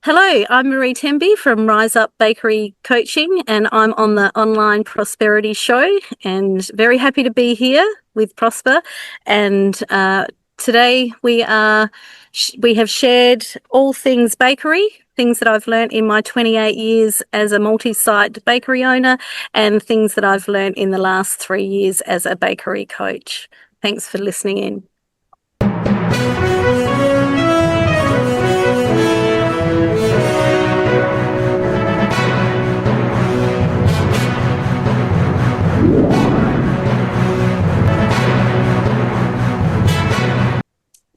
Hello, I'm MarieTemby from Rise Up Bakery Coaching, and I'm on the Online ProsperityShow, and very happy to be here with Prosper. And today we have shared all things bakery, things that I've learned in my 28 years as a multi-site bakery owner, and things that I've learned in the last 3 years as a bakery coach. Thanks for listening in.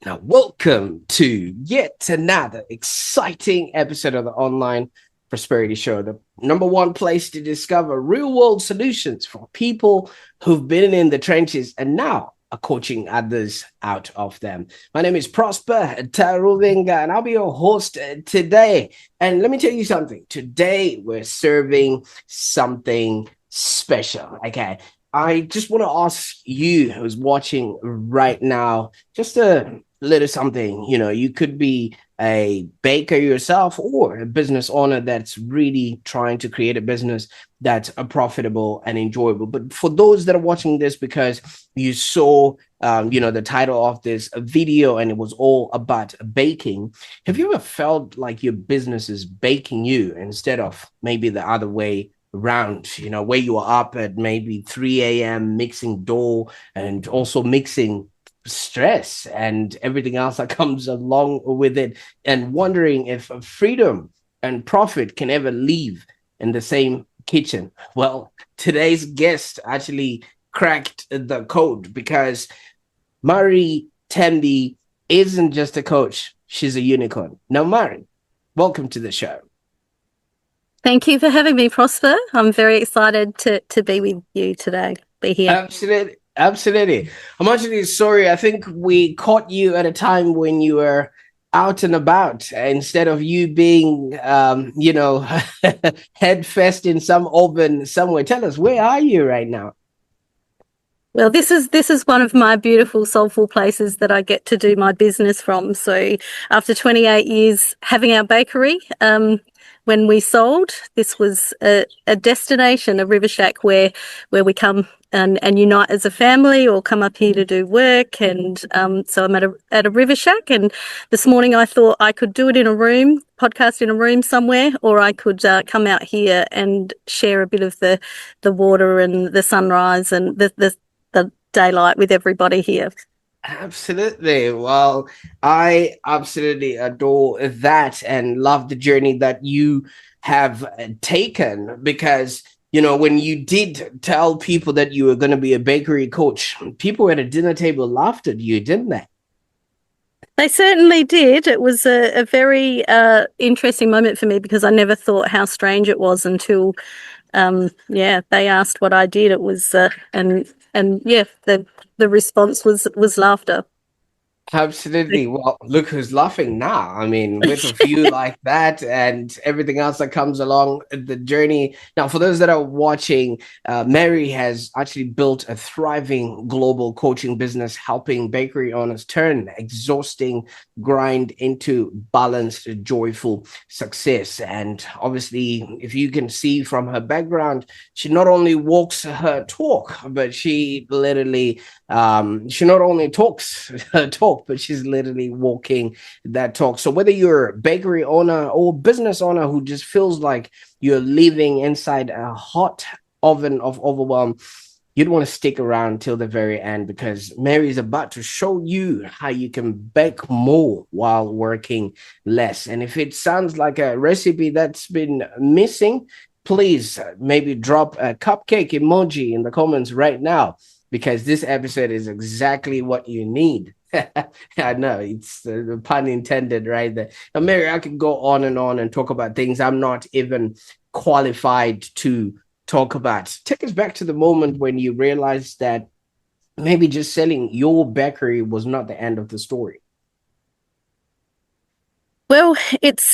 Now, welcome to yet another exciting episode of the Online Prosperity Show, the number one place to discover real-world solutions for people who've been in the trenches and now are coaching others out of them. My name is Prosper Taruvinga, and I'll be your host today. And let me tell you something. Today, we're serving something special, okay? I just want to ask you who's watching right now, just a little something. You could be a baker yourself or a business owner that's really trying to create a business that's profitable and enjoyable. But for those that are watching this because you saw the title of this video and it was all about baking, have you ever felt like your business is baking you instead of maybe the other way around, where you are up at maybe 3 a.m. mixing dough and also mixing stress and everything else that comes along with it, and wondering if freedom and profit can ever live in the same kitchen? Well, today's guest actually cracked the code, because MarieTemby isn't just a coach, she's a unicorn. Now, Marie, welcome to the show. Thank you for having me, Prosper. I'm very excited to be with you today, be here. Absolutely. I'm actually sorry. I think we caught you at a time when you were out and about instead of you being, head first in some oven somewhere. Tell us, where are you right now? Well, this is one of my beautiful, soulful places that I get to do my business from. So after 28 years having our bakery, when we sold, this was a destination, a river shack where we come and unite as a family, or come up here to do work. And so I'm at a river shack, and this morning I thought I could do it in a room, podcast in a room somewhere, or I could come out here and share a bit of the water and the sunrise and the daylight with everybody here. Absolutely. Well, I absolutely adore that and love the journey that you have taken, because when you did tell people that you were going to be a bakery coach, people at a dinner table laughed at you, didn't they? They certainly did. It was a very interesting moment for me, because I never thought how strange it was until they asked what I did. It was the response was laughter. Absolutely. Well, look who's laughing now. I mean, with a view like that and everything else that comes along the journey. Now, for those that are watching, Mary has actually built a thriving global coaching business, helping bakery owners turn exhausting grind into balanced, joyful success. And obviously, if you can see from her background, she not only walks her talk, but she literally she not only talks her talk, but she's literally walking that talk. So whether you're a bakery owner or business owner who just feels like you're living inside a hot oven of overwhelm, you'd want to stick around till the very end, because Mary's about to show you how you can bake more while working less. And if it sounds like a recipe that's been missing, please maybe drop a cupcake emoji in the comments right now, because this episode is exactly what you need. I know, it's the pun intended right there. Now, Mary, I could go on and talk about things I'm not even qualified to talk about. Take us back to the moment when you realized that maybe just selling your bakery was not the end of the story. Well,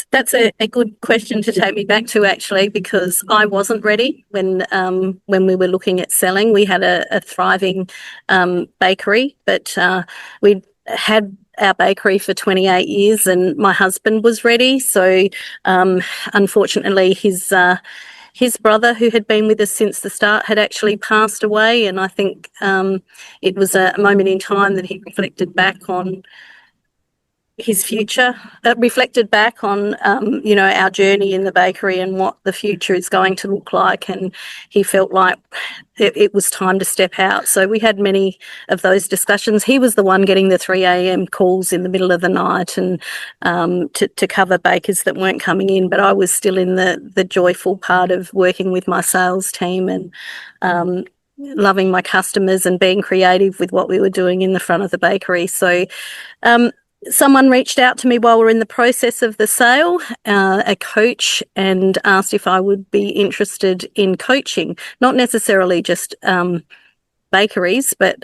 that's a good question to take me back to, actually, because I wasn't ready when we were looking at selling. We had a thriving bakery, but we had our bakery for 28 years, and my husband was ready. So, unfortunately, his brother, who had been with us since the start, had actually passed away, and I think it was a moment in time that he reflected back on his future, reflected back on our journey in the bakery and what the future is going to look like, and he felt like it was time to step out. So we had many of those discussions. He was the one getting the 3 a.m. calls in the middle of the night and to cover bakers that weren't coming in, but I was still in the joyful part of working with my sales team and loving my customers and being creative with what we were doing in the front of the bakery. So someone reached out to me while we're in the process of the sale, a coach, and asked if I would be interested in coaching, not necessarily just bakeries, but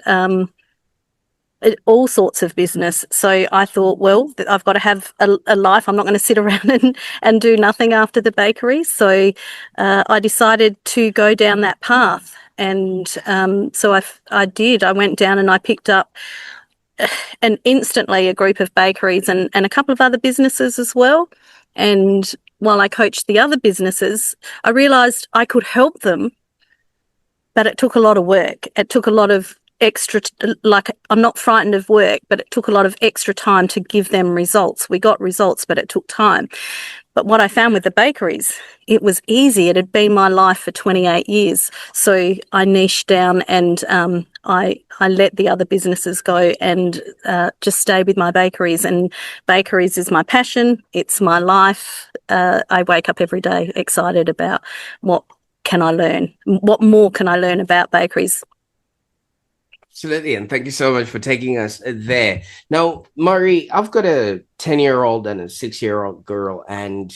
all sorts of business. So I thought, well, I've got to have a life. I'm not going to sit around and do nothing after the bakery. So I decided to go down that path. And so I did. I went down and I picked up and instantly a group of bakeries and a couple of other businesses as well. And while I coached the other businesses, I realised I could help them, but it took a lot of work. It took a lot of extra, like, I'm not frightened of work, but it took a lot of extra time to give them results. We got results, but it took time. But what I found with the bakeries, it was easy. It had been my life for 28 years. So I niched down and I let the other businesses go and just stay with my bakeries. And bakeries is my passion. It's my life. I wake up every day excited about what can I learn? What more can I learn about bakeries? Absolutely. And thank you so much for taking us there. Now, Marie, I've got a 10-year-old and a 6-year-old girl. And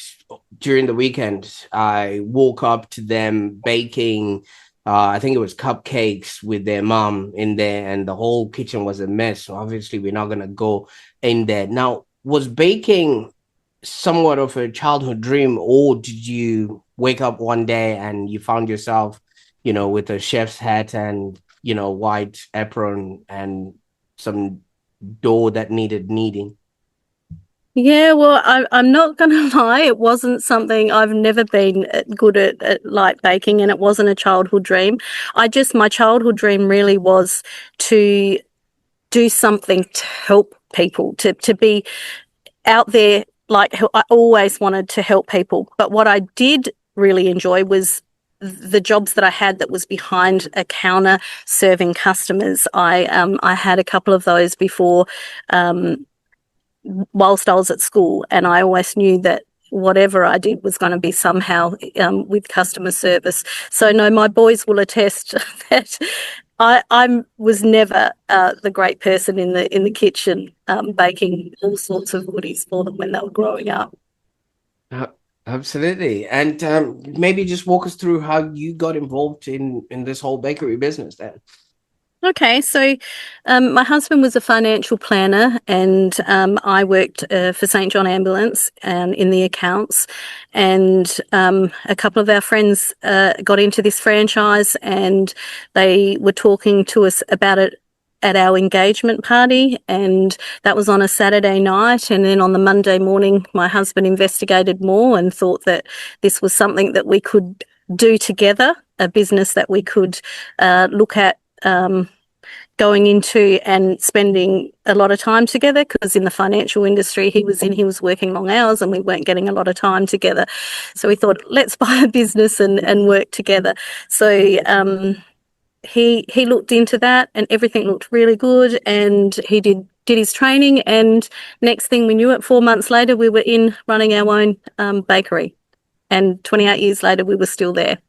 during the weekend, I woke up to them baking, I think it was cupcakes with their mom in there, and the whole kitchen was a mess. So obviously, we're not going to go in there. Now, was baking somewhat of a childhood dream, or did you wake up one day and you found yourself, with a chef's hat and white apron and some dough that needed kneading? Yeah, well, I'm not going to lie. It wasn't something I've never been good at like baking, and it wasn't a childhood dream. My childhood dream really was to do something to help people, to be out there. Like, I always wanted to help people. But what I did really enjoy was the jobs that I had that was behind a counter serving customers. I had a couple of those before, whilst I was at school, and I always knew that whatever I did was going to be somehow with customer service. So no, my boys will attest that I was never the great person in the kitchen baking all sorts of goodies for them when they were growing up. Uh, Absolutely. And maybe just walk us through how you got involved in this whole bakery business then. Okay, so my husband was a financial planner, and I worked for St John Ambulance in the accounts. And a couple of our friends got into this franchise, and they were talking to us about it at our engagement party, and that was on a Saturday night. And then on the Monday morning, my husband investigated more and thought that this was something that we could do together, a business that we could look at going into and spending a lot of time together, because in the financial industry he was working long hours and we weren't getting a lot of time together. So we thought, let's buy a business and work together. So he looked into that and everything looked really good, and he did his training, and next thing we knew it, 4 months later we were in running our own bakery, and 28 years later we were still there.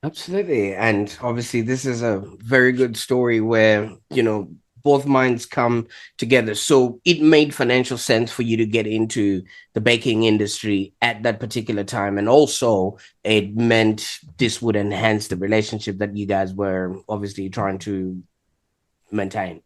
Absolutely. And obviously, this is a very good story where, both minds come together. So it made financial sense for you to get into the baking industry at that particular time. And also, it meant this would enhance the relationship that you guys were obviously trying to maintain.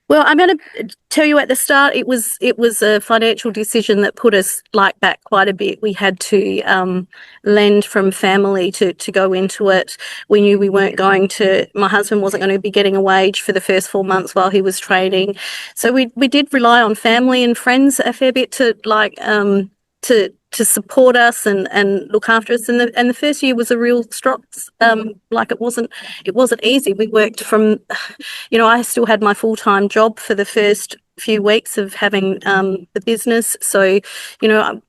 Well, I'm going to tell you at the start, it was a financial decision that put us like back quite a bit. We had to lend from family to go into it. We knew we weren't going to. My husband wasn't going to be getting a wage for the first 4 months while he was training, so we did rely on family and friends a fair bit to to support us and look after us. And the first year was a real struggle. Like it wasn't easy. We worked from, I still had my full-time job for the first few weeks of having the business. So,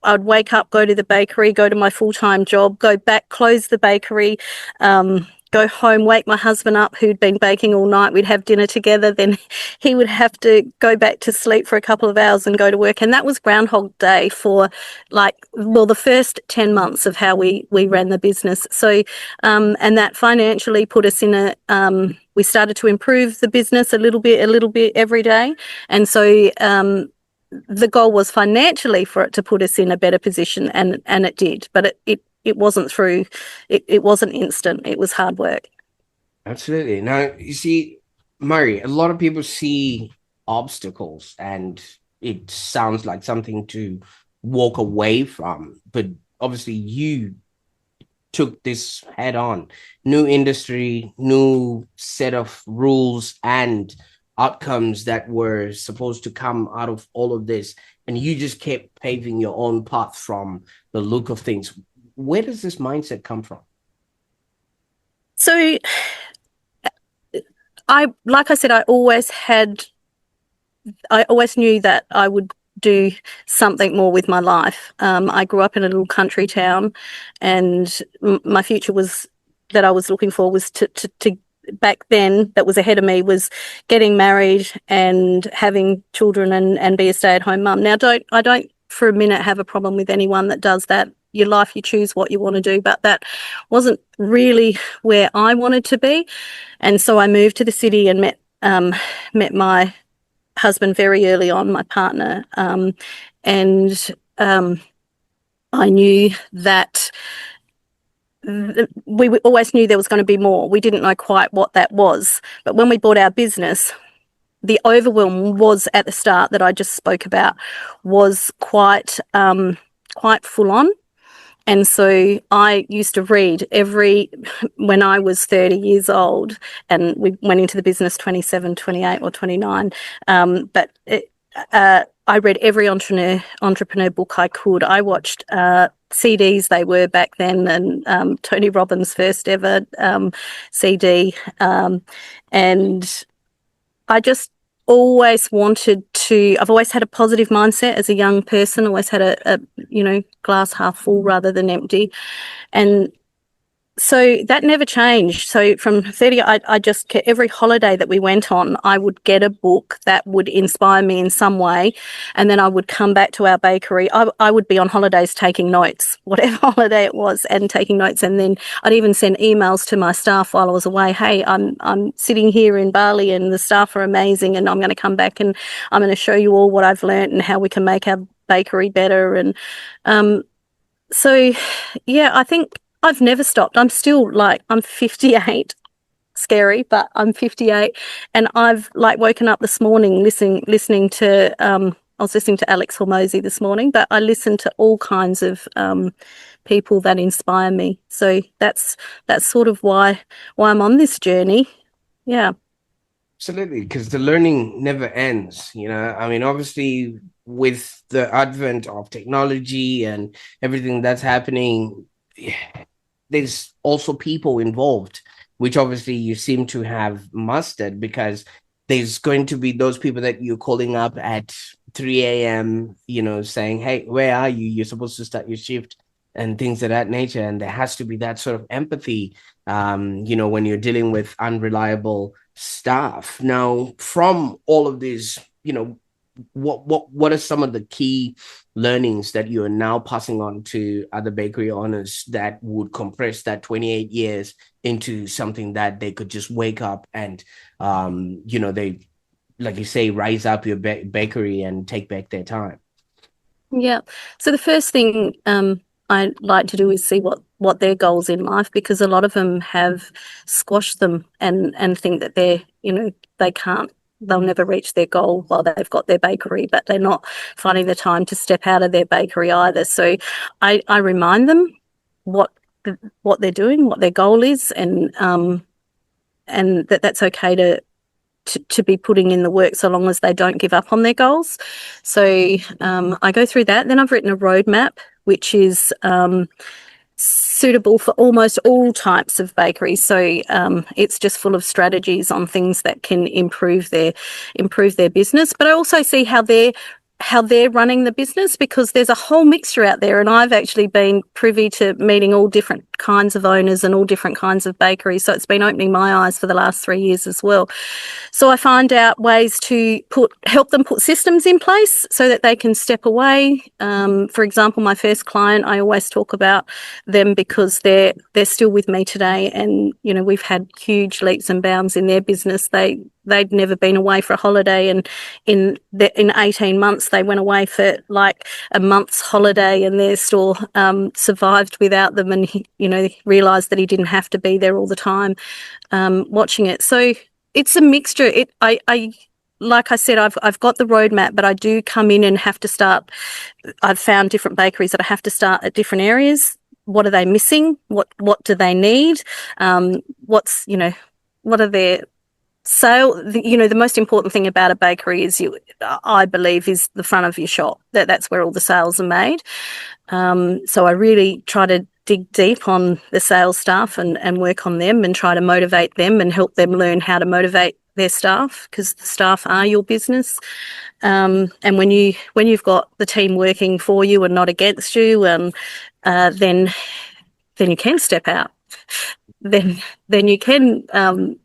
I'd wake up, go to the bakery, go to my full-time job, go back, close the bakery, go home, wake my husband up who'd been baking all night. We'd have dinner together. Then he would have to go back to sleep for a couple of hours and go to work. And that was Groundhog Day for the first 10 months of how we ran the business. So, and that financially put us in we started to improve the business a little bit every day. And so, the goal was financially for it to put us in a better position, and it did, but it wasn't through, it wasn't instant. It was hard work. Absolutely. Now, you see, Marie, a lot of people see obstacles and it sounds like something to walk away from, but obviously you took this head on. New industry, new set of rules and outcomes that were supposed to come out of all of this. And you just kept paving your own path from the look of things. Where does this mindset come from? So like I said, I always knew that I would do something more with my life. I grew up in a little country town, and my future was that I was looking for was to back then, that was ahead of me, was getting married and having children and be a stay-at-home mum. Now, I don't for a minute have a problem with anyone that does that. Your life, you choose what you want to do, but that wasn't really where I wanted to be. And so I moved to the city and met my husband very early on, my partner, and I knew that we always knew there was going to be more. We didn't know quite what that was, but when we bought our business, the overwhelm was at the start that I just spoke about was quite full on. And so I used to read when I was 30 years old, and we went into the business 27, 28 or 29. I read every entrepreneur book I could. I watched CDs, they were back then, and Tony Robbins' first ever CD. And I just always I've always had a positive mindset as a young person, always had a glass half full rather than empty. And so that never changed. So from 30, I just kept, every holiday that we went on, I would get a book that would inspire me in some way. And then I would come back to our bakery. I would be on holidays taking notes, whatever holiday it was, and taking notes. And then I'd even send emails to my staff while I was away. Hey, I'm sitting here in Bali and the staff are amazing, and I'm going to come back and I'm going to show you all what I've learned and how we can make our bakery better. And so, yeah, I think I've never stopped. I'm still I'm 58, scary, but I'm 58, and I've woken up this morning listening to I was listening to Alex Hormozy this morning, but I listen to all kinds of people that inspire me. So that's sort of why I'm on this journey. Yeah. Absolutely, because the learning never ends. I mean, obviously, with the advent of technology and everything that's happening, there's also people involved, which obviously you seem to have mastered, because there's going to be those people that you're calling up at 3 a.m., saying, hey, where are you? You're supposed to start your shift and things of that nature. And there has to be that sort of empathy, when you're dealing with unreliable staff. Now, from all of these, what are some of the key learnings that you are now passing on to other bakery owners that would compress that 28 years into something that they could just wake up and they, like you say, rise up your bakery and take back their time? Yeah. So the first thing I like to do is see what their goals in life, because a lot of them have squashed them and think that they can't they'll never reach their goal while they've got their bakery, but they're not finding the time to step out of their bakery either. So I remind them what they're doing, what their goal is, and that's okay to be putting in the work so long as they don't give up on their goals. So I go through that. Then I've written a roadmap, which is suitable for almost all types of bakeries. So it's just full of strategies on things that can improve their business. But I also see how they're running the business, because there's a whole mixture out there, and I've actually been privy to meeting all different kinds of owners and all different kinds of bakeries. So it's been opening my eyes for the last 3 years as well. So I find out ways to help them put systems in place so that they can step away. For example, my first client, I always talk about them because they're still with me today, and we've had huge leaps and bounds in their business. They'd never been away for a holiday, and in 18 months they went away for like a month's holiday, and their store survived without them, and he realised that he didn't have to be there all the time watching it. So it's a mixture. I like I said, I've got the roadmap, but I do come in and have to start. I've found different bakeries that I have to start at different areas. What are they missing? What do they need? What are their the most important thing about a bakery is I believe, is the front of your shop. That's where all the sales are made. So I really try to dig deep on the sales staff and work on them and try to motivate them and help them learn how to motivate their staff, because the staff are your business. And when you've got the team working for you and not against you, then you can step out. Then you can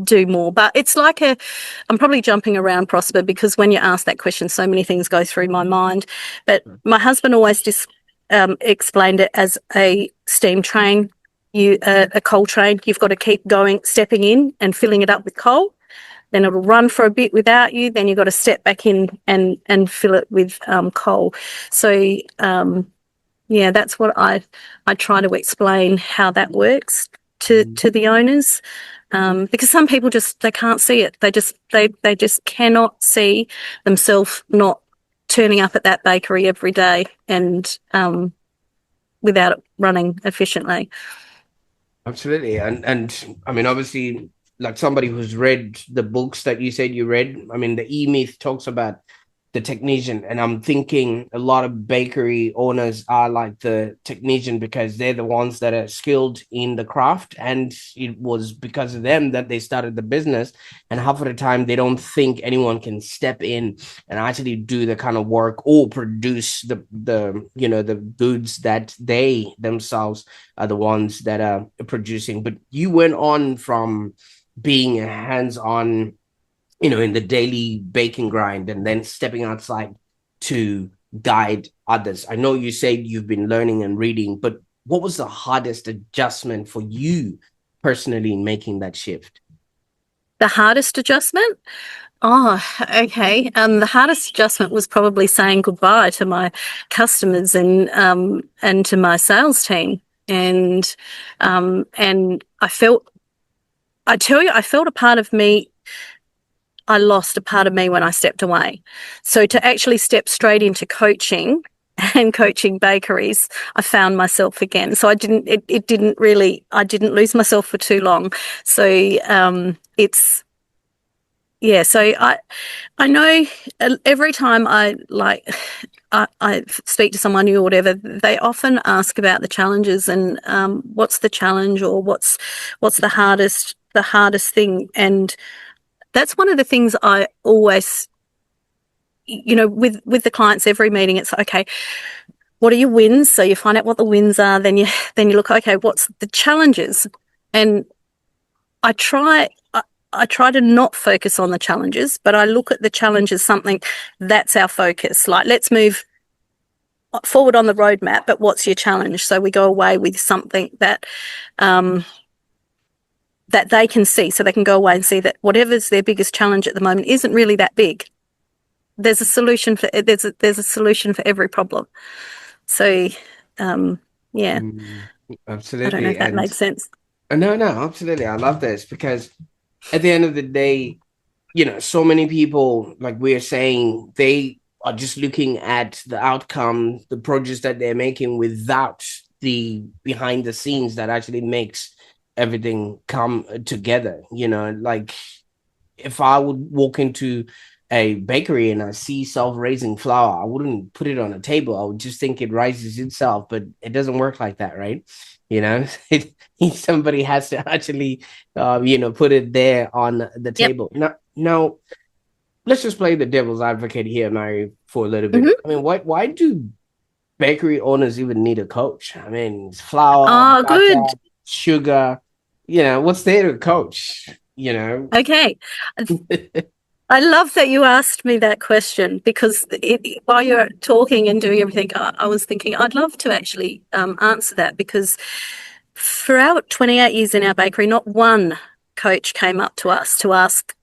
do more. But it's like I'm probably jumping around, Prosper, because when you ask that question, so many things go through my mind. But my husband always just explained it as a steam train, a coal train. You've got to keep going, stepping in and filling it up with coal. Then it'll run for a bit without you. Then you've got to step back in and fill it with coal. So that's what I try to explain, how that works to the owners. Because some people they can't see it. They just cannot see themselves not turning up at that bakery every day and without it running efficiently. Absolutely. And I mean, obviously, like somebody who's read the books that you said you read, I mean, the E-Myth talks about the technician, and I'm thinking a lot of bakery owners are like the technician because they're the ones that are skilled in the craft, and it was because of them that they started the business. And half of the time they don't think anyone can step in and actually do the kind of work or produce the goods that they themselves are the ones that are producing. But you went on from being a hands-on, in the daily baking grind, and then stepping outside to guide others. I know you said you've been learning and reading, but what was the hardest adjustment for you personally in making that shift? The hardest adjustment? Oh, okay. The hardest adjustment was probably saying goodbye to my customers and to my sales team. And I felt a part of me. I lost a part of me when I stepped away. So to actually step straight into coaching and coaching bakeries, I found myself again. So I didn't lose myself for too long. So so I know every time I speak to someone new or whatever, they often ask about the challenges and what's the challenge, or what's the hardest thing. And that's one of the things I always, with the clients, every meeting, it's okay, what are your wins? So you find out what the wins are, then you look, okay, what's the challenges? And I try to not focus on the challenges, but I look at the challenges, something that's our focus. Like, let's move forward on the roadmap, but what's your challenge? So we go away with something that that they can see, so they can go away and see that whatever's their biggest challenge at the moment isn't really that big. There's a solution for every problem. So, yeah. Absolutely. I don't know if that makes sense. No, absolutely. I love this because at the end of the day, so many people, like we're saying, they are just looking at the outcome, the produce that they're making without the behind the scenes that actually makes everything come together. Like if I would walk into a bakery and I see self-raising flour, I wouldn't put it on a table. I would just think it rises itself, but it doesn't work like that, right? You know, somebody has to actually, put it there on the Yep. table. Now, let's just play the devil's advocate here, Mary, for a little bit. Hmm. I mean, why do bakery owners even need a coach? I mean, it's flour, Oh, butter, good. sugar. What's there to coach? You know. Okay. I love that you asked me that question because while you're talking and doing everything, I was thinking I'd love to actually answer that because for our 28 years in our bakery, not one coach came up to us to ask,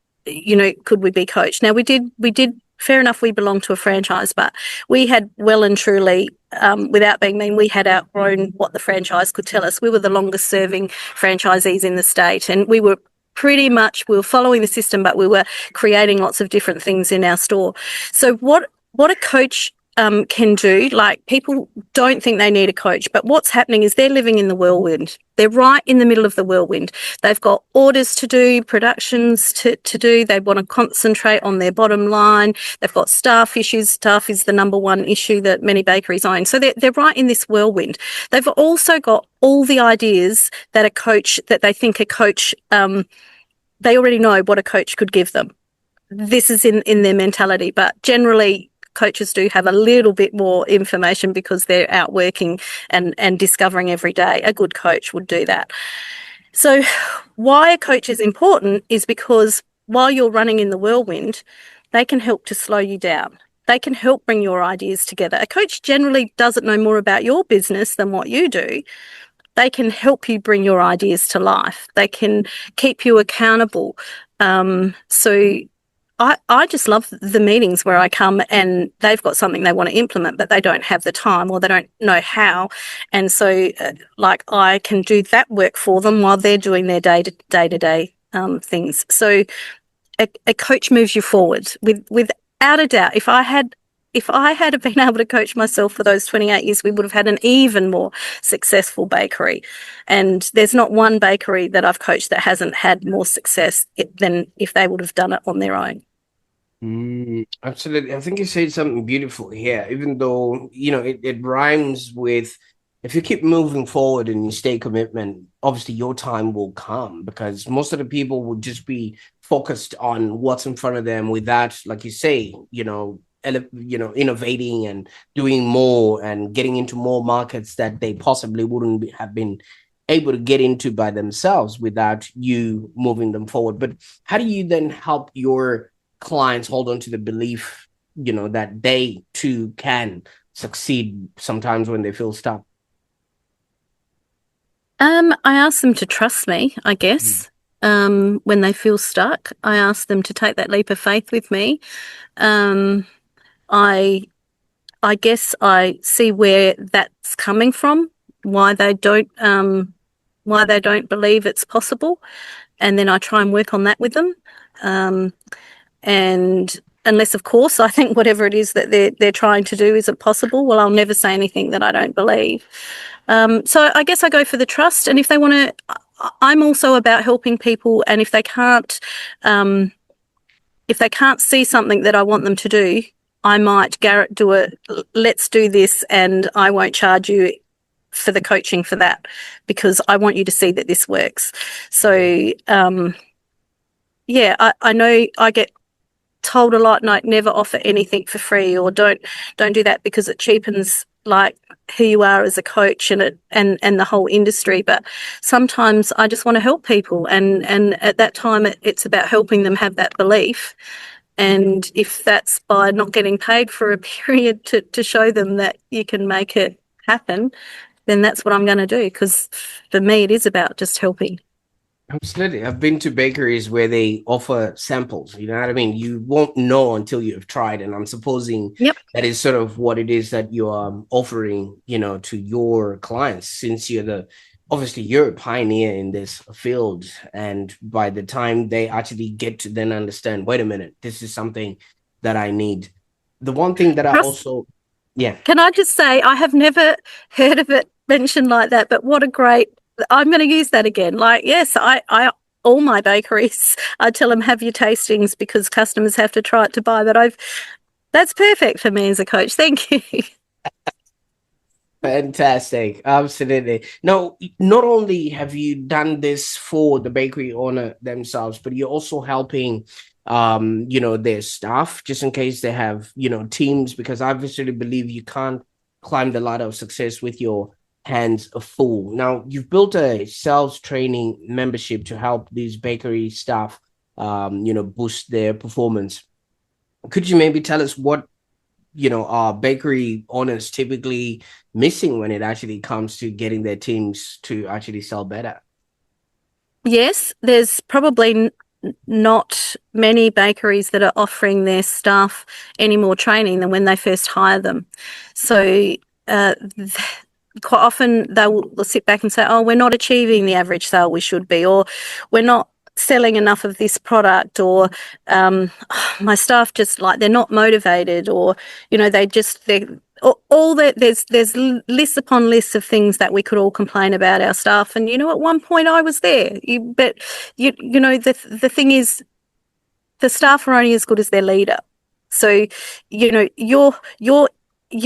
could we be coached? Now we did. Fair enough, we belong to a franchise, but we had well and truly, without being mean, we had outgrown what the franchise could tell us. We were the longest serving franchisees in the state, and we were following the system, but we were creating lots of different things in our store. So what a coach can do, like people don't think they need a coach, but what's happening is they're living in the whirlwind. They're right in the middle of the whirlwind. They've got orders to do, productions to do. They want to concentrate on their bottom line. They've got staff issues. Staff is the number one issue that many bakeries own. So they're right in this whirlwind. They've also got all the ideas that they think a coach, they already know what a coach could give them. This is in their mentality, but generally coaches do have a little bit more information because they're out working and discovering every day. A good coach would do that. So why a coach is important is because while you're running in the whirlwind, they can help to slow you down. They can help bring your ideas together. A coach generally doesn't know more about your business than what you do. They can help you bring your ideas to life. They can keep you accountable. So I just love the meetings where I come and they've got something they want to implement, but they don't have the time or they don't know how. And so, like, I can do that work for them while they're doing their day-to-day things. So a coach moves you forward without a doubt. If I had been able to coach myself for those 28 years, we would have had an even more successful bakery. And there's not one bakery that I've coached that hasn't had more success than if they would have done it on their own. Absolutely. I think you said something beautiful here, even though, it rhymes with if you keep moving forward and you stay commitment, obviously your time will come because most of the people will just be focused on what's in front of them without, like you say, innovating and doing more and getting into more markets that they possibly wouldn't have been able to get into by themselves without you moving them forward. But how do you then help your clients hold on to the belief, that they too can succeed sometimes when they feel stuck? I ask them to trust me, I guess. When they feel stuck, I ask them to take that leap of faith with me. Um, I I guess I see where that's coming from, why they don't believe it's possible, and then I try and work on that with them. Um, and unless, of course, I think whatever it is that they're trying to do isn't possible, well, I'll never say anything that I don't believe. So I guess I go for the trust, and if they want to, I'm also about helping people, and if they can't see something that I want them to do, I might, Garrett, do it. Let's do this, and I won't charge you for the coaching for that because I want you to see that this works. So, yeah, I know I get told a lot, like never offer anything for free or don't do that because it cheapens like who you are as a coach and the whole industry. But sometimes I just want to help people, and at that time it's about helping them have that belief. And if that's by not getting paid for a period to show them that you can make it happen, then that's what I'm going to do, because for me it is about just helping. Absolutely. I've been to bakeries where they offer samples. You know what I mean? You won't know until you've tried. And I'm supposing Yep. that is sort of what it is that you are offering, to your clients, since you're the obviously you're a pioneer in this field, and by the time they actually get to then understand, wait a minute, this is something that I need. The one thing that I also, yeah. Can I just say, I have never heard of it mentioned like that, but what a great, I'm going to use that again. Like, yes, all my bakeries, I tell them have your tastings because customers have to try it to buy, but that's perfect for me as a coach. Thank you. Fantastic. Absolutely. Now, not only have you done this for the bakery owner themselves, but you're also helping their staff, just in case they have, teams, because I obviously believe you can't climb the ladder of success with your hands full. Now, you've built a sales training membership to help these bakery staff boost their performance. Could you maybe tell us what our bakery owners typically missing when it actually comes to getting their teams to actually sell better? Yes, there's probably not many bakeries that are offering their staff any more training than when they first hire them. So quite often they'll sit back and say, oh, we're not achieving the average sale we should be, or we're not selling enough of this product, or my staff just they're not motivated, or they're all that. There's lists upon lists of things that we could all complain about our staff, and at one point I was there. But the thing is, the staff are only as good as their leader. So you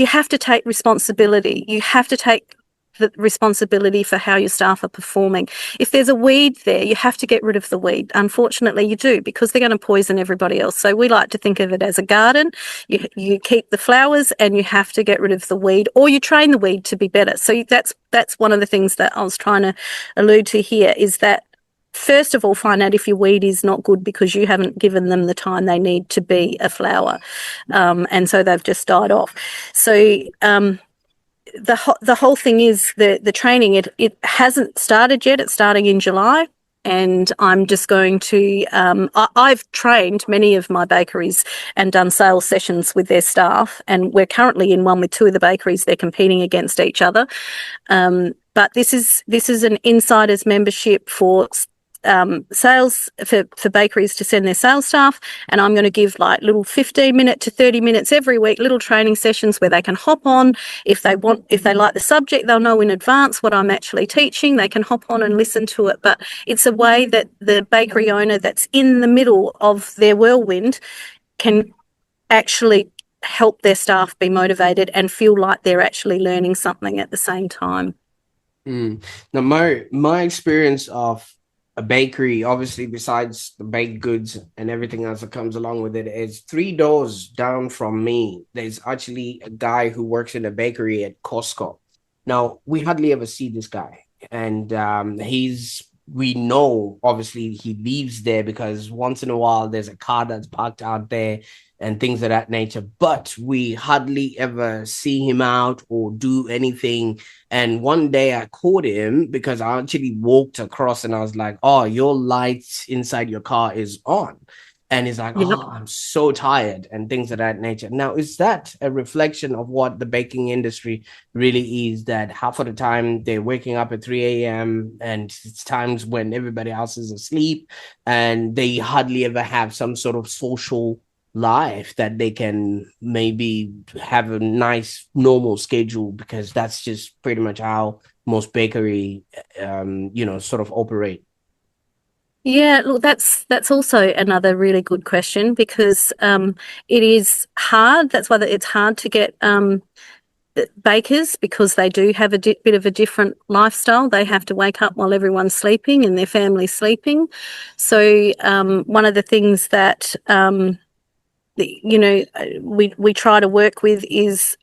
have to take responsibility. You have to take the responsibility for how your staff are performing. If there's a weed there, you have to get rid of the weed. Unfortunately, you do, because they're going to poison everybody else. So we like to think of it as a garden. You keep the flowers and you have to get rid of the weed, or you train the weed to be better. So that's one of the things that I was trying to allude to here, is that first of all, find out if your weed is not good because you haven't given them the time they need to be a flower. And so they've just died off. So the whole thing is the training. It hasn't started yet. It's starting in July. And I'm just going to, I've trained many of my bakeries and done sales sessions with their staff. And we're currently in one with two of the bakeries. They're competing against each other. But this is an insiders membership for sales, for bakeries to send their sales staff, and I'm going to give little 15-minute to 30 minutes every week, little training sessions where they can hop on. If they like the subject, they'll know in advance what I'm actually teaching. They can hop on and listen to it, but it's a way that the bakery owner that's in the middle of their whirlwind can actually help their staff be motivated and feel like they're actually learning something at the same time. Now, my experience of a bakery, obviously, besides the baked goods and everything else that comes along with it, is 3 doors down from me. There's actually a guy who works in a bakery at Costco. Now, we hardly ever see this guy, and we know, obviously, he leaves there because once in a while there's a car that's parked out there and things of that nature, but we hardly ever see him out or do anything. And one day I caught him because I actually walked across and I was like, oh, your lights inside your car is on. And he's like, oh, I'm so tired and things of that nature. Now, is that a reflection of what the baking industry really is? That half of the time they're waking up at 3 a.m. and it's times when everybody else is asleep and they hardly ever have some sort of social life that they can maybe have a nice normal schedule, because that's just pretty much how most bakery sort of operate. Yeah, look, that's also another really good question, because it is hard. That's why it's hard to get bakers, because they do have a bit of a different lifestyle. They have to wake up while everyone's sleeping and their family's sleeping. So one of the things that we try to work with is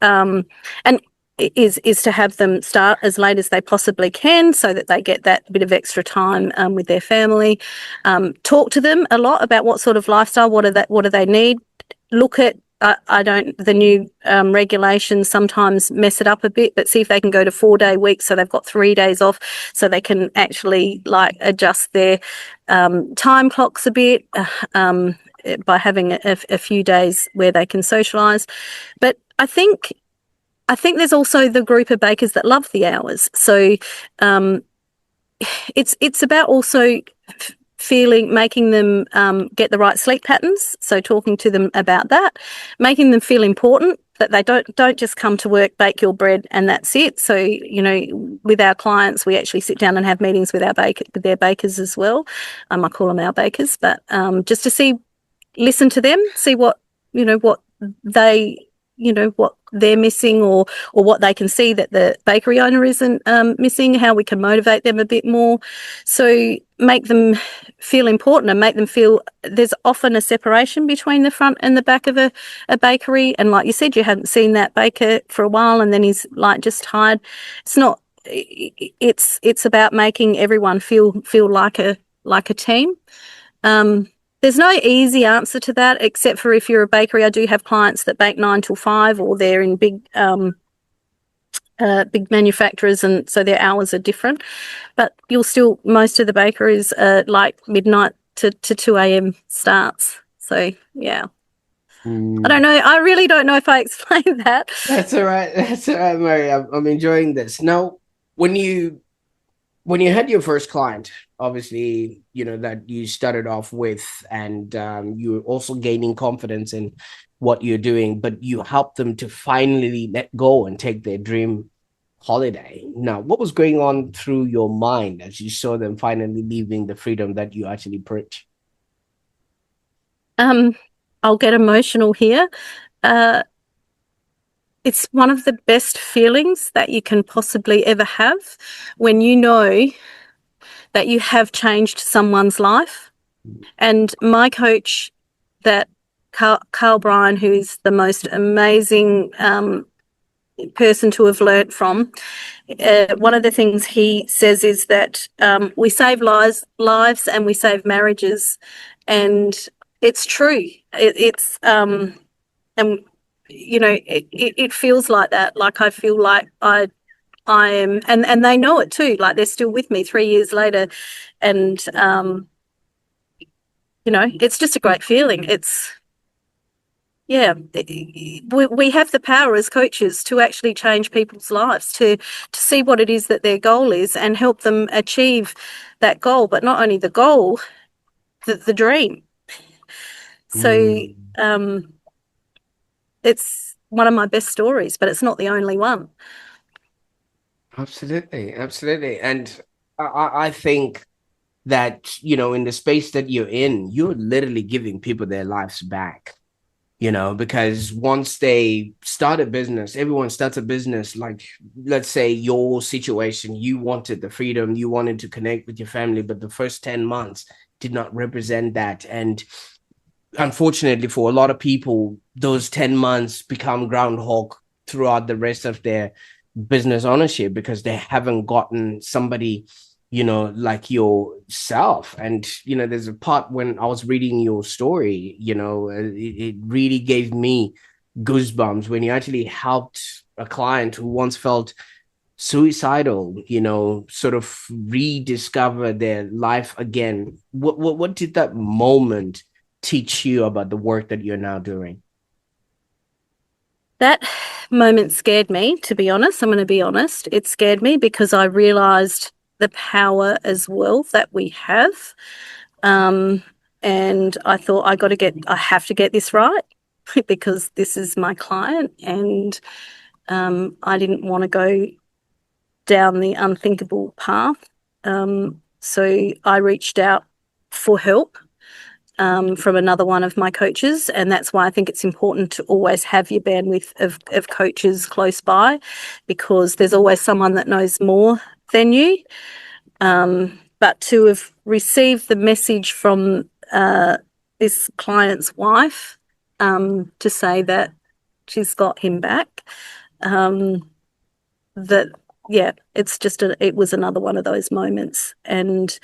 is to have them start as late as they possibly can, so that they get that bit of extra time with their family. Talk to them a lot about what sort of lifestyle, what do they need. Look at the new regulations sometimes mess it up a bit, but see if they can go to 4-day weeks, so they've got 3 days off, so they can actually adjust their time clocks a bit by having a few days where they can socialise. But I think there's also the group of bakers that love the hours. So it's about also making them get the right sleep patterns. So talking to them about that, making them feel important, that they don't just come to work, bake your bread, and that's it. So, you know, with our clients, we actually sit down and have meetings with with their bakers as well. I call them our bakers, but just to listen to them, see what, you know, what they, you know, what they're missing, or what they can see that the bakery owner isn't missing, how we can motivate them a bit more. So make them feel important and make them feel there's often a separation between the front and the back of a bakery. And like you said, you hadn't seen that baker for a while and then he's like just tired. It's not, it's about making everyone feel like a team. There's no easy answer to that, except for if you're a bakery. I do have clients that bake 9 till 5, or they're in big manufacturers, and so their hours are different. But most of the bakeries are like midnight to 2 a.m. starts. So, yeah. I don't know. I really don't know if I explained that. That's all right. That's all right, Marie. I'm enjoying this. Now, when you had your first client, obviously, you know, that you started off with, and you're also gaining confidence in what you're doing, but you helped them to finally let go and take their dream holiday. Now, what was going on through your mind as you saw them finally leaving the freedom that you actually preach? I'll get emotional here. It's one of the best feelings that you can possibly ever have when you know that you have changed someone's life. And my coach, that Carl Bryan, who's the most amazing person to have learnt from, one of the things he says is that we save lives and we save marriages. And it's true. And you know, it feels like that. Like I feel like I am, and they know it too. Like they're still with me 3 years later, and you know, it's just a great feeling. It's, yeah, we have the power as coaches to actually change people's lives, to see what it is that their goal is and help them achieve that goal. But not only the goal, the dream. So it's one of my best stories, but it's not the only one. Absolutely, absolutely. And I think that, you know, in the space that you're in, you're literally giving people their lives back, you know, because once they start a business, everyone starts a business. Like, let's say your situation, you wanted the freedom, you wanted to connect with your family, but the first 10 months did not represent that. And unfortunately, for a lot of people, those 10 months become groundhog throughout the rest of their business ownership, because they haven't gotten somebody, you know, like yourself. And, you know, there's a part when I was reading your story, you know, it really gave me goosebumps when you actually helped a client who once felt suicidal, you know, sort of rediscover their life again. What did that moment teach you about the work that you're now doing? That moment scared me, to be honest. I'm going to be honest. It scared me because I realized the power as well that we have. And I thought I have to get this right because this is my client, and I didn't want to go down the unthinkable path. So I reached out for help from another one of my coaches, and that's why I think it's important to always have your bandwidth of coaches close by, because there's always someone that knows more than you. But to have received the message from this client's wife to say that she's got him back, that, yeah, it was another one of those moments. And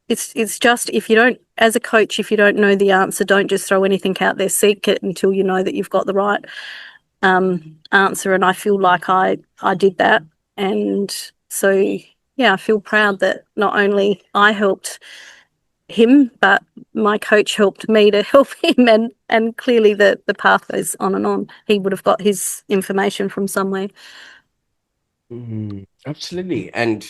it's just, if you don't, as a coach, if you don't know the answer, don't just throw anything out there. Seek it until you know that you've got the right answer. And I feel like I did that. And so, yeah, I feel proud that not only I helped him, but my coach helped me to help him. And clearly the path goes on and on. He would have got his information from somewhere. Absolutely. And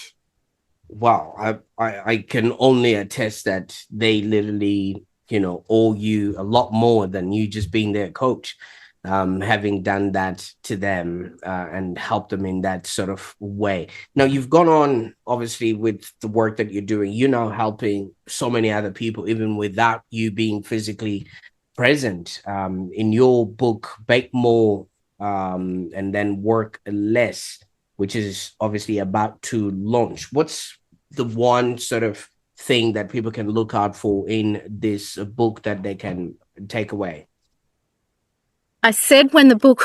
wow, I can only attest that they literally, owe you a lot more than you just being their coach. Having done that to them and helped them in that sort of way. Now you've gone on, obviously, with the work that you're doing. You're now helping so many other people, even without you being physically present. In your book, Bake More and Then Work Less, which is obviously about to launch. What's the one sort of thing that people can look out for in this book that they can take away? I said when the book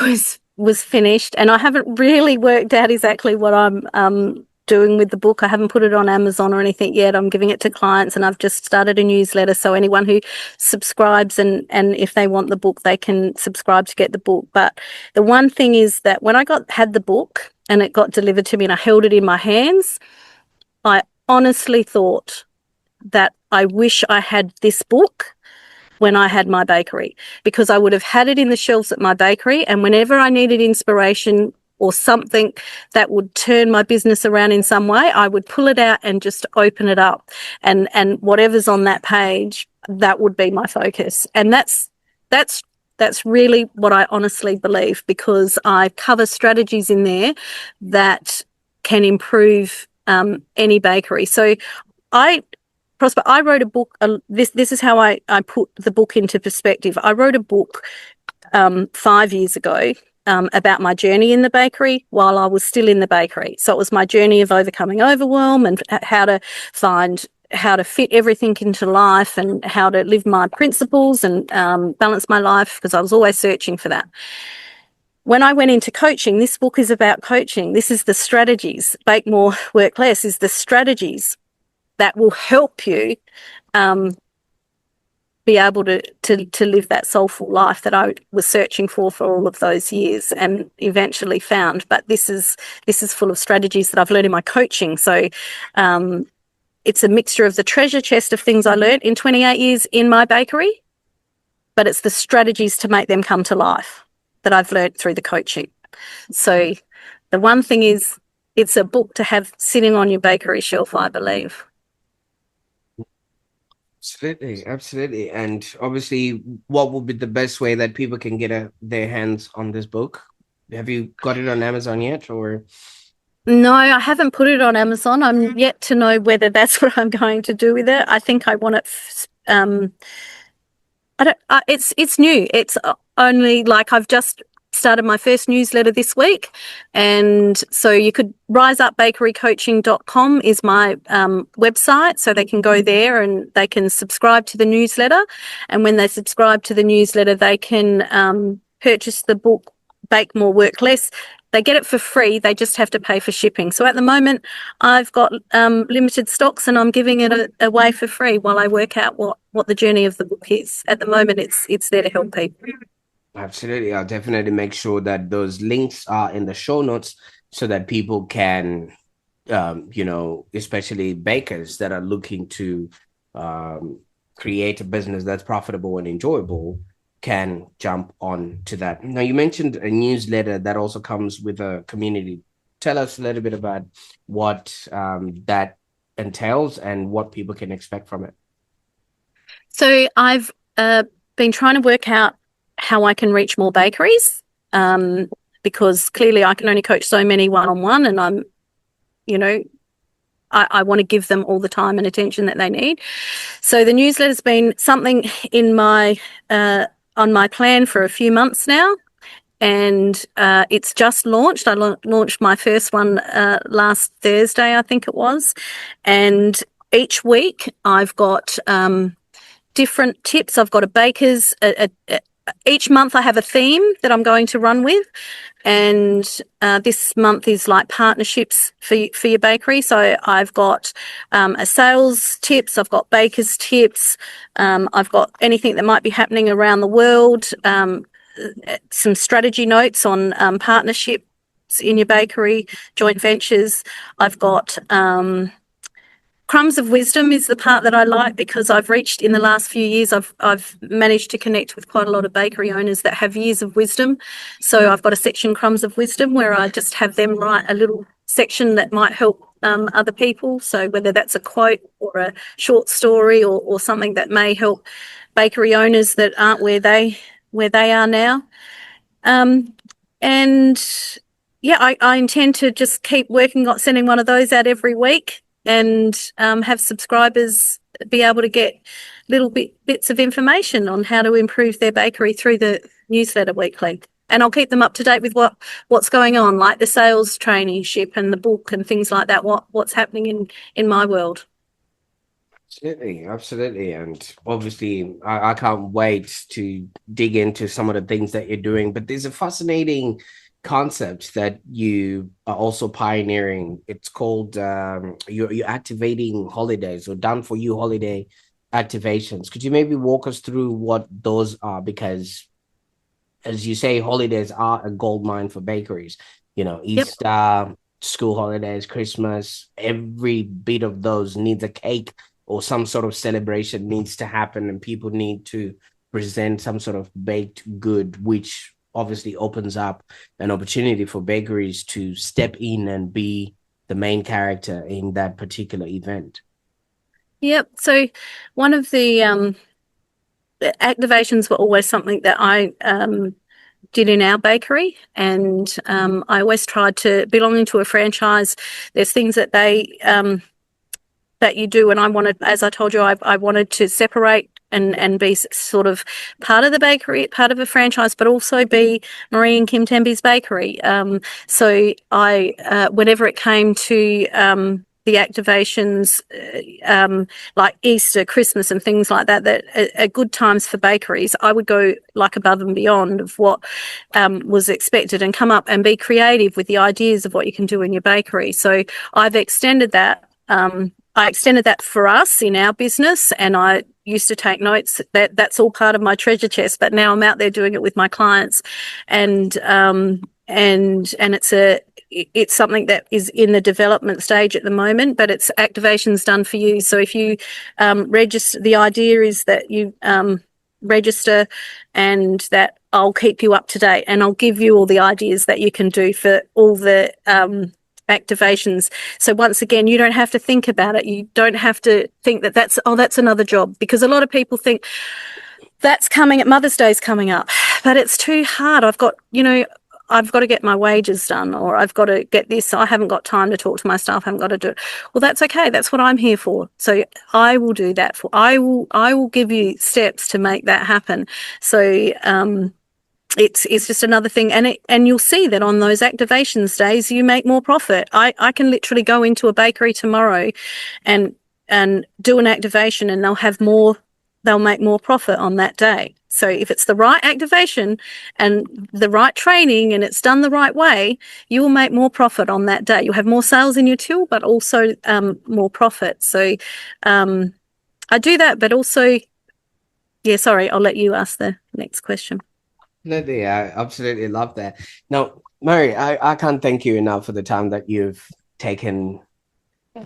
was finished, and I haven't really worked out exactly what I'm doing with the book. I haven't put it on Amazon or anything yet. I'm giving it to clients, and I've just started a newsletter. So anyone who subscribes and if they want the book, they can subscribe to get the book. But the one thing is that when I had the book and it got delivered to me and I held it in my hands, I honestly thought that I wish I had this book when I had my bakery, because I would have had it in the shelves at my bakery, and whenever I needed inspiration or something that would turn my business around in some way, I would pull it out and just open it up, and whatever's on that page, that would be my focus. And that's really what I honestly believe, because I cover strategies in there that can improve any bakery. So I Prosper, I wrote a book. This is how I put the book into perspective. I wrote a book 5 years ago about my journey in the bakery while I was still in the bakery. So it was my journey of overcoming overwhelm and how to fit everything into life and how to live my principles and balance my life, because I was always searching for that. When I went into coaching, this book is about coaching. This is the strategies. Bake More, Work Less is the strategies that will help you be able to live that soulful life that I was searching for all of those years and eventually found. But this is full of strategies that I've learned in my coaching. So it's a mixture of the treasure chest of things I learned in 28 years in my bakery, but it's the strategies to make them come to life that I've learned through the coaching. So the one thing is, it's a book to have sitting on your bakery shelf, I believe. Absolutely, absolutely. And obviously, what would be the best way that people can get their hands on this book? Have you got it on Amazon yet, or? No, I haven't put it on Amazon. I'm yet to know whether that's what I'm going to do with it. I think I want it. I don't. It's new. It's only like I've just started my first newsletter this week, and so you could rise up bakerycoaching.com is my website, so they can go there and they can subscribe to the newsletter, and when they subscribe to the newsletter, they can purchase the book Bake More, Work Less. They get it for free. They just have to pay for shipping. So at the moment, I've got limited stocks, and I'm giving it away for free while I work out what the journey of the book is. At the moment, it's there to help people. Absolutely. I'll definitely make sure that those links are in the show notes so that people can, especially bakers that are looking to create a business that's profitable and enjoyable, can jump on to that. Now, you mentioned a newsletter that also comes with a community. Tell us a little bit about what that entails and what people can expect from it. So I've been trying to work out how I can reach more bakeries, because clearly I can only coach so many one-on-one, and I want to give them all the time and attention that they need. So the newsletter's been something in my on my plan for a few months now, and it's just launched. I launched my first one last Thursday, I think it was, and each week I've got different tips. I've got a baker's. Each month I have a theme that I'm going to run with, and this month is like partnerships for your bakery. So I've got a sales tips, I've got bakers tips, I've got anything that might be happening around the world, some strategy notes on partnerships in your bakery, joint ventures. I've got crumbs of wisdom is the part that I like, because I've reached in the last few years, I've managed to connect with quite a lot of bakery owners that have years of wisdom. So I've got a section, crumbs of wisdom, where I just have them write a little section that might help other people. So whether that's a quote or a short story or something that may help bakery owners that aren't where they are now. And yeah, I intend to just keep working on sending one of those out every week and have subscribers be able to get little bits of information on how to improve their bakery through the newsletter weekly. And I'll keep them up to date with what's going on, like the sales traineeship and the book and things like that, what's happening in my world. Absolutely, absolutely. And obviously, I can't wait to dig into some of the things that you're doing. But there's a fascinating concept that you are also pioneering. It's called you're activating holidays or done for you holiday activations. Could you maybe walk us through what those are? Because as you say, holidays are a gold mine for bakeries. You know, Yep. Easter, school holidays, Christmas, every bit of those needs a cake or some sort of celebration needs to happen, and people need to present some sort of baked good, which obviously opens up an opportunity for bakeries to step in and be the main character in that particular event. Yep. So one of the activations were always something that I did in our bakery, and I always tried to, belonging to a franchise, there's things that that you do, and I wanted, as I told you, I wanted to separate and be sort of part of the bakery, part of a franchise, but also be Marie and Kim Temby's bakery. So I, whenever it came to the activations, like Easter, Christmas, and things like that, that are good times for bakeries, I would go like above and beyond of what was expected and come up and be creative with the ideas of what you can do in your bakery. So I've extended that. I extended that for us in our business, and I used to take notes. That's all part of my treasure chest. But now I'm out there doing it with my clients, and it's something that is in the development stage at the moment. But it's activations done for you. So if you register, the idea is that you register, and that I'll keep you up to date, and I'll give you all the ideas that you can do for all the activations. So once again, you don't have to think about it. You don't have to think that that's another job, because a lot of people think that's coming, Mother's Day's coming up, but it's too hard. I've got to get my wages done, or I've got to get this. I haven't got time to talk to my staff. I haven't got to do it. Well, that's okay. That's what I'm here for. So I will do that I will give you steps to make that happen. So, it's just another thing, and you'll see that on those activations days you make more profit. I can literally go into a bakery tomorrow and do an activation, and they'll make more profit on that day. So if it's the right activation and the right training and it's done the right way, you will make more profit on that day. You'll have more sales in your till, but also more profit. So I do that, but also, yeah, sorry, I'll let you ask the next question. Absolutely, I absolutely love that. Now, Mary, I can't thank you enough for the time that you've taken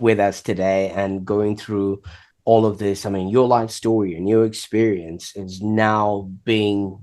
with us today and going through all of this. I mean, your life story and your experience is now being,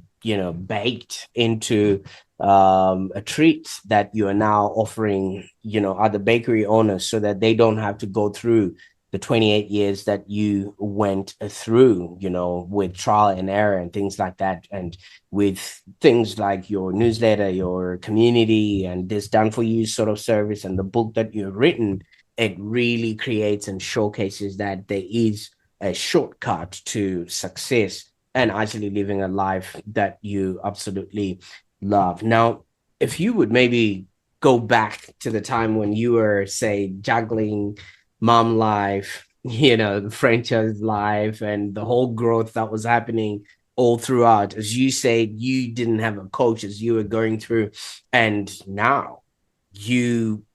baked into a treat that you are now offering, other bakery owners so that they don't have to go through the 28 years that you went through, with trial and error and things like that. And with things like your newsletter, your community, and this done for you sort of service and the book that you've written, it really creates and showcases that there is a shortcut to success and actually living a life that you absolutely love. Now, if you would maybe go back to the time when you were, say, juggling mom life, the franchise life, and the whole growth that was happening all throughout, as you said, you didn't have a coach as you were going through, and now you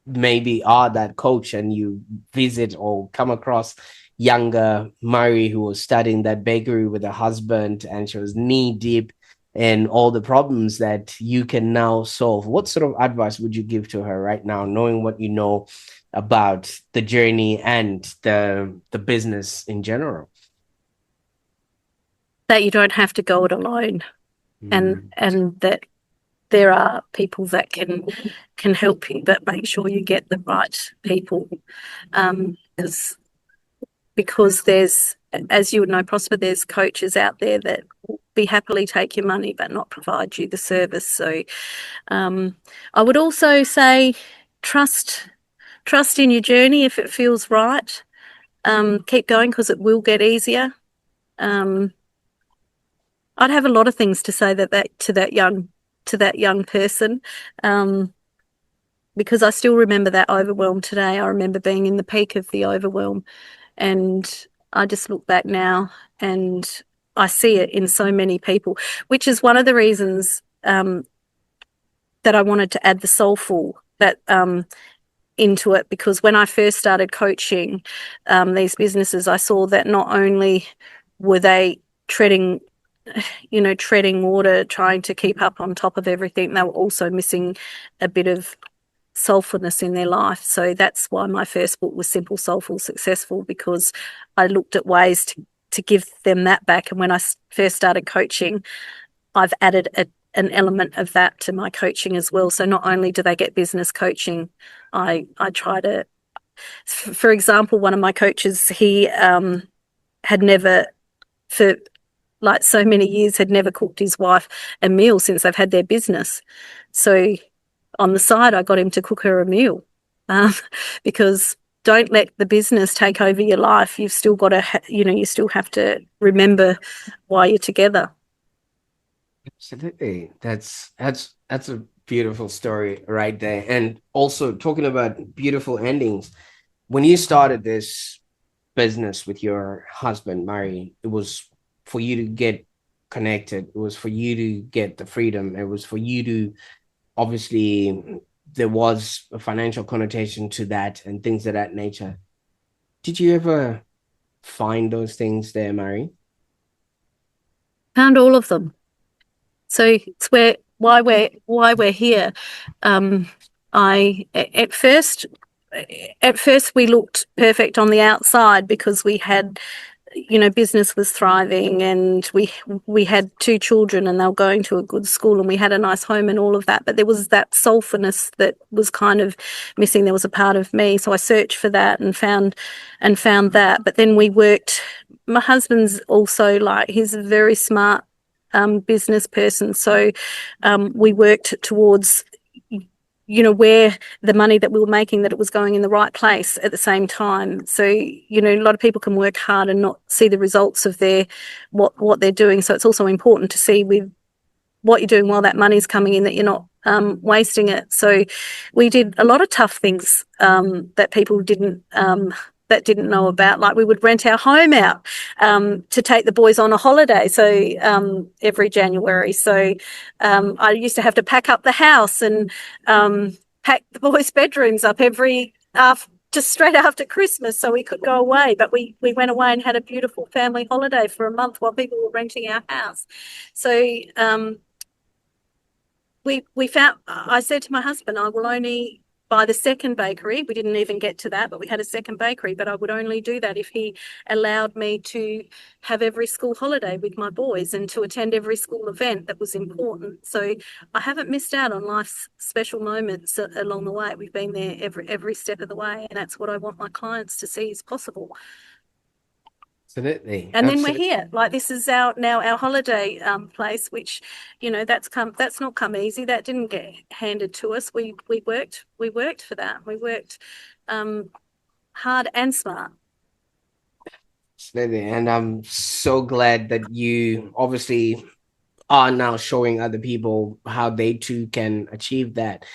maybe are that coach and you visit or come across younger Marie who was studying that bakery with her husband, and she was knee deep in all the problems that you can now solve. What sort of advice would you give to her right now, knowing what you know about the journey and the business in general? That you don't have to go it alone, and Mm. that there are people that can help you, but make sure you get the right people, because there's, as you would know, Prosper, there's coaches out there that will be happily take your money but not provide you the service. So I would also say trust in your journey. If it feels right, keep going, because it will get easier. I'd have a lot of things to say to that young person, because I still remember that overwhelm today. I remember being in the peak of the overwhelm, and I just look back now and I see it in so many people, which is one of the reasons that I wanted to add the soulful into it, because when I first started coaching these businesses, I saw that not only were they treading water, trying to keep up on top of everything, they were also missing a bit of soulfulness in their life. So that's why my first book was Simple, Soulful, Successful, because I looked at ways to give them that back. And when I first started coaching, I've added an element of that to my coaching as well. So not only do they get business coaching, I try to, for example, one of my coaches, he had never, for like so many years, had never cooked his wife a meal since they've had their business. So on the side, I got him to cook her a meal, because don't let the business take over your life. You've still got to, you still have to remember why you're together. Absolutely. That's a beautiful story right there. And also talking about beautiful endings, when you started this business with your husband, Marie, it was for you to get connected. It was for you to get the freedom. It was for you to, obviously, there was a financial connotation to that and things of that nature. Did you ever find those things there, Marie? Found all of them. So it's why we're here. I at first we looked perfect on the outside because we had, business was thriving, and we had 2 children and they were going to a good school, and we had a nice home and all of that. But there was that soulfulness that was kind of missing. There was a part of me, so I searched for that and found that. But then we worked. My husband's also, like, he's a very smart business person, so we worked towards, where the money that we were making, that it was going in the right place at the same time. So, a lot of people can work hard and not see the results of what they're doing. So it's also important to see with what you're doing while that money's coming in, that you're not wasting it. So we did a lot of tough things that people didn't know about. Like, we would rent our home out to take the boys on a holiday. So every January. So I used to have to pack up the house and pack the boys' bedrooms up just straight after Christmas so we could go away. But we went away and had a beautiful family holiday for a month while people were renting our house. So we found, I said to my husband, I will only buy the second bakery. We didn't even get to that, but we had a second bakery, but I would only do that if he allowed me to have every school holiday with my boys and to attend every school event that was important. So I haven't missed out on life's special moments along the way. We've been there every step of the way, and that's what I want my clients to see is possible. Absolutely. And then we're Absolutely. here. Like, this is our holiday place, which, that's not come easy. That didn't get handed to us. We worked for that. We worked hard and smart. Absolutely. And I'm so glad that you obviously are now showing other people how they too can achieve that.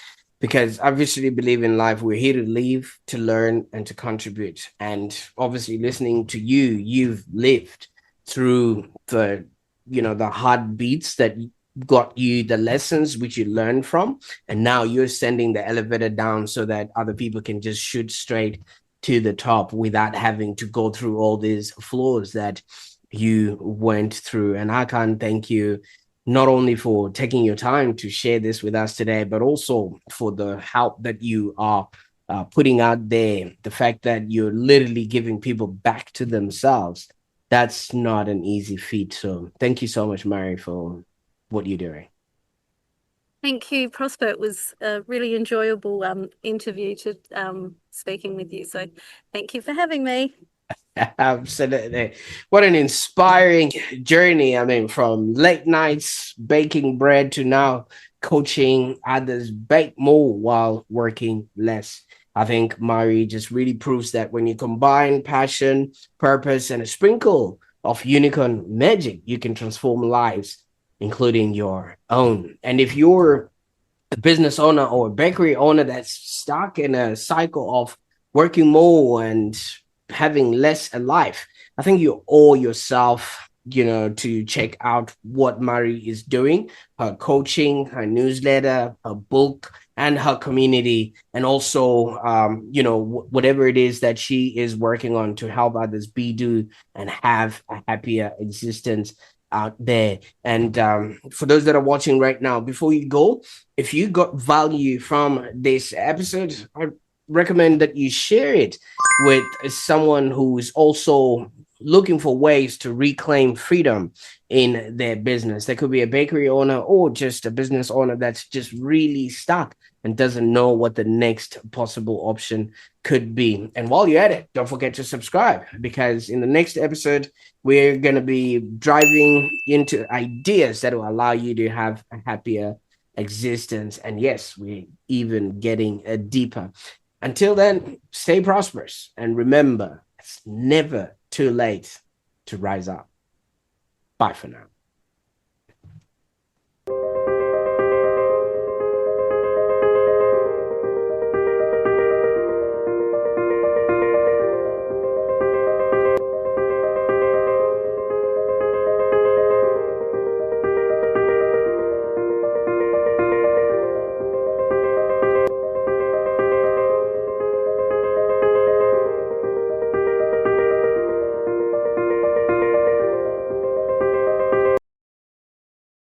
Because I obviously believe in life, we're here to live, to learn, and to contribute. And obviously, listening to you, you've lived through the hard beats that got you the lessons which you learned from. And now you're sending the elevator down so that other people can just shoot straight to the top without having to go through all these flaws that you went through. And I can't thank you not only for taking your time to share this with us today, but also for the help that you are putting out there. The fact that you're literally giving people back to themselves, that's not an easy feat. So thank you so much, Marie, for what you're doing. Thank you, Prosper. It was a really enjoyable interview to speaking with you. So thank you for having me. Absolutely. What an inspiring journey. I mean, from late nights baking bread to now coaching others bake more while working less. I think Marie just really proves that when you combine passion, purpose, and a sprinkle of unicorn magic, you can transform lives, including your own. And if you're a business owner or a bakery owner that's stuck in a cycle of working more and having less in life, I think you owe yourself, to check out what Marie is doing, her coaching, her newsletter, her book, and her community, and also, whatever it is that she is working on to help others be, do, and have a happier existence out there. And for those that are watching right now, before you go, if you got value from this episode, I recommend that you share it with someone who is also looking for ways to reclaim freedom in their business. There could be a bakery owner or just a business owner that's just really stuck and doesn't know what the next possible option could be. And while you're at it, don't forget to subscribe, because in the next episode, we're going to be driving into ideas that will allow you to have a happier existence. And yes, we're even getting deeper. Until then, stay prosperous and remember, it's never too late to rise up. Bye for now.